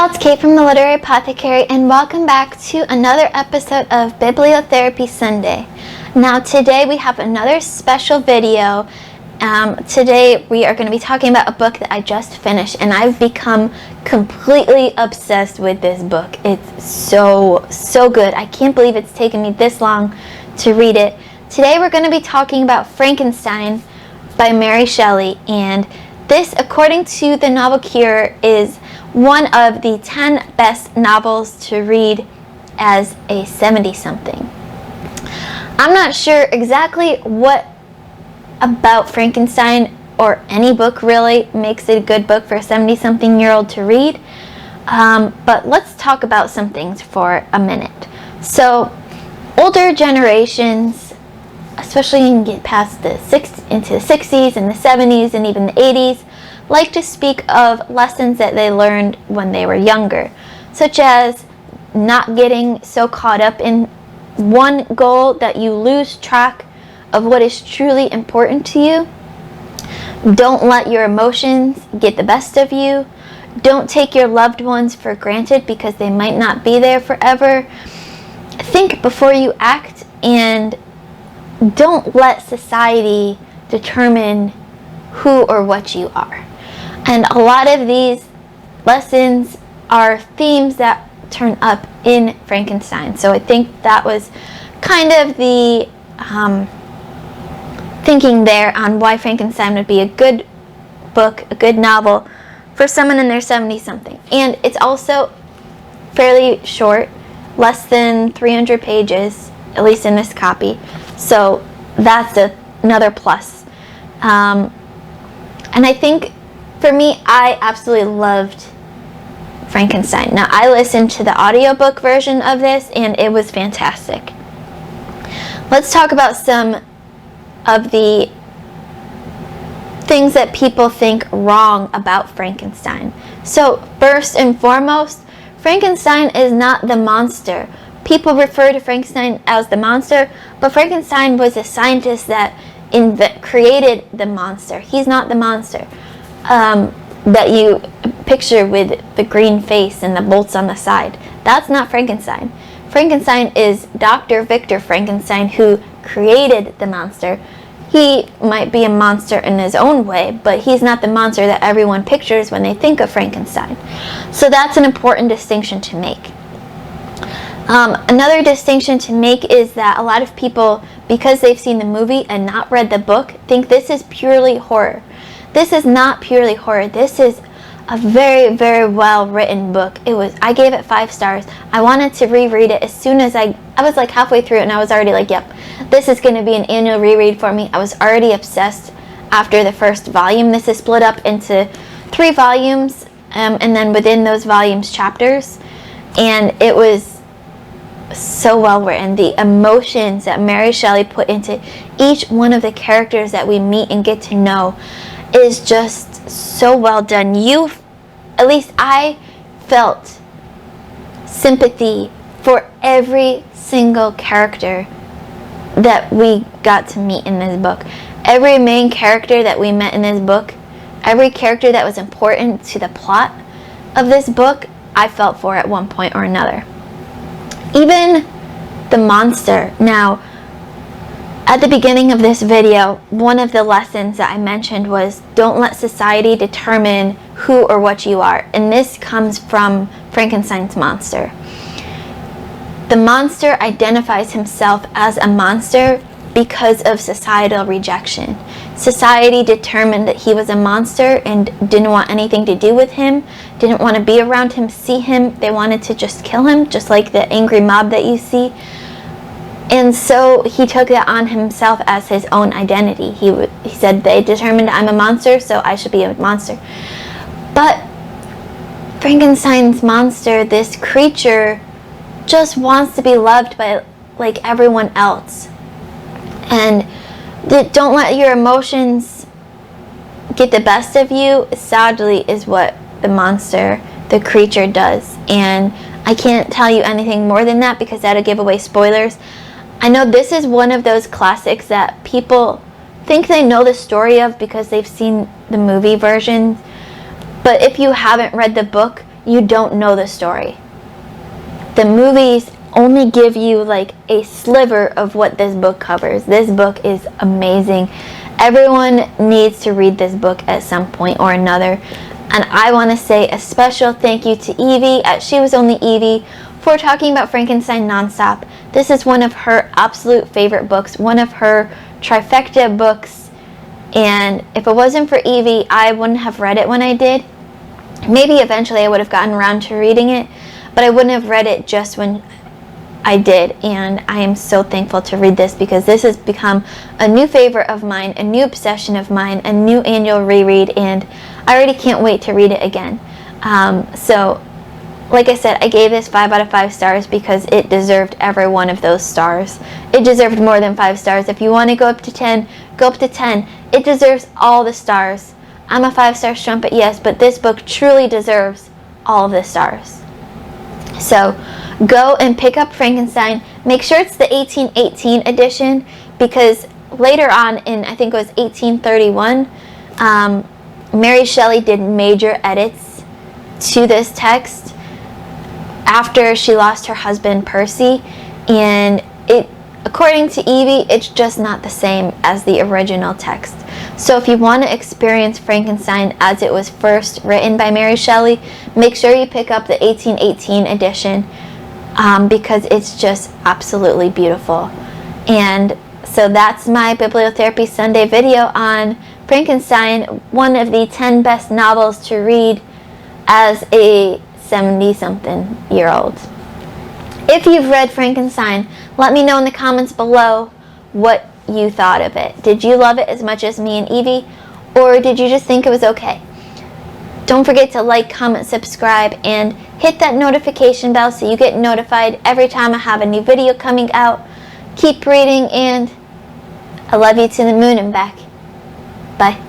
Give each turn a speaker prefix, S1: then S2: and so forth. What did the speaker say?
S1: y'all, it's Kate from the Literary Apothecary, and welcome back to another episode of Bibliotherapy Sunday. Now today we have another special video. Today we are going to be talking about a book that I just finished, and I've become completely obsessed with this book. It's so good. I can't believe it's taken me this long to read it. Today we're going to be talking about Frankenstein by Mary Shelley, and this, according to the Novel Cure, is one of the 10 best novels to read as a 70-something. I'm not sure exactly what about Frankenstein or any book really makes it a good book for a 70-something-year-old to read, but let's talk about some things for a minute. So, older generations, especially you can get past into the 60s and the 70s and even the 80s, like to speak of lessons that they learned when they were younger, such as not getting so caught up in one goal that you lose track of what is truly important to you. Don't let your emotions get the best of you. Don't take your loved ones for granted because they might not be there forever. Think before you act, and don't let society determine who or what you are. And a lot of these lessons are themes that turn up in Frankenstein. So I think that was kind of the thinking there on why Frankenstein would be a good book, a good novel for someone in their 70-something. And it's also fairly short, less than 300 pages, at least in this copy. So that's another plus. And I think for me, I absolutely loved Frankenstein. Now, I listened to the audiobook version of this, and it was fantastic. Let's talk about some of the things that people think wrong about Frankenstein. So, first and foremost, Frankenstein is not the monster. People refer to Frankenstein as the monster, but Frankenstein was a scientist that created the monster. He's not the monster that you picture with the green face and the bolts on the side. That's not Frankenstein. Frankenstein is Dr. Victor Frankenstein, who created the monster. He might be a monster in his own way, but he's not the monster that everyone pictures when they think of Frankenstein. So that's an important distinction to make. Another distinction to make is that a lot of people, because they've seen the movie and not read the book, think this is purely horror. This is not purely horror. This is a very, very well written book. I gave it 5 stars. I wanted to reread it as soon as I was like halfway through it, and I was already like, yep, this is going to be an annual reread for me. I was already obsessed after the first volume. This is split up into 3 volumes, and then within those volumes, chapters. And it was so well written. The emotions that Mary Shelley put into each one of the characters that we meet and get to know is just so well done. At least I felt sympathy for every single character that we got to meet in this book. Every main character that we met in this book, every character that was important to the plot of this book, I felt for at one point or another. Even the monster. Now, at the beginning of this video, one of the lessons that I mentioned was don't let society determine who or what you are. And this comes from Frankenstein's monster. The monster identifies himself as a monster because of societal rejection. Society determined that he was a monster and didn't want anything to do with him, didn't want to be around him, see him. They wanted to just kill him, just like the angry mob that you see. And so he took that on himself as his own identity. He said, they determined I'm a monster, so I should be a monster. But Frankenstein's monster, this creature, just wants to be loved by like everyone else. And don't let your emotions get the best of you, sadly, is what the monster, the creature, does. And I can't tell you anything more than that because that'll give away spoilers. I know this is one of those classics that people think they know the story of because they've seen the movie version. But if you haven't read the book, you don't know the story. The movies only give you like a sliver of what this book covers. This book is amazing. Everyone needs to read this book at some point or another. And I want to say a special thank you to Evie at She Was Only Evie for talking about Frankenstein nonstop. This is one of her absolute favorite books, one of her trifecta books. And if it wasn't for Evie, I wouldn't have read it when I did. Maybe eventually I would have gotten around to reading it, but I wouldn't have read it just when I did. And I am so thankful to read this because this has become a new favorite of mine, a new obsession of mine, a new annual reread, and I already can't wait to read it again. So, like I said, I gave this 5 out of 5 stars because it deserved every one of those stars. It deserved more than 5 stars. If you want to go up to 10, go up to 10. It deserves all the stars. I'm a 5-star strumpet, yes, but this book truly deserves all of the stars. So, go and pick up Frankenstein. Make sure it's the 1818 edition because later on in, I think it was 1831, Mary Shelley did major edits to this text after she lost her husband Percy, and it, according to Evie, it's just not the same as the original text. So if you want to experience Frankenstein as it was first written by Mary Shelley, make sure you pick up the 1818 edition because it's just absolutely beautiful. And so that's my Bibliotherapy Sunday video on Frankenstein, one of the 10 best novels to read as a 70-something-year-old. If you've read Frankenstein, let me know in the comments below what you thought of it. Did you love it as much as me and Evie, or did you just think it was okay? Don't forget to like, comment, subscribe, and hit that notification bell so you get notified every time I have a new video coming out. Keep reading, and I love you to the moon and back. Bye.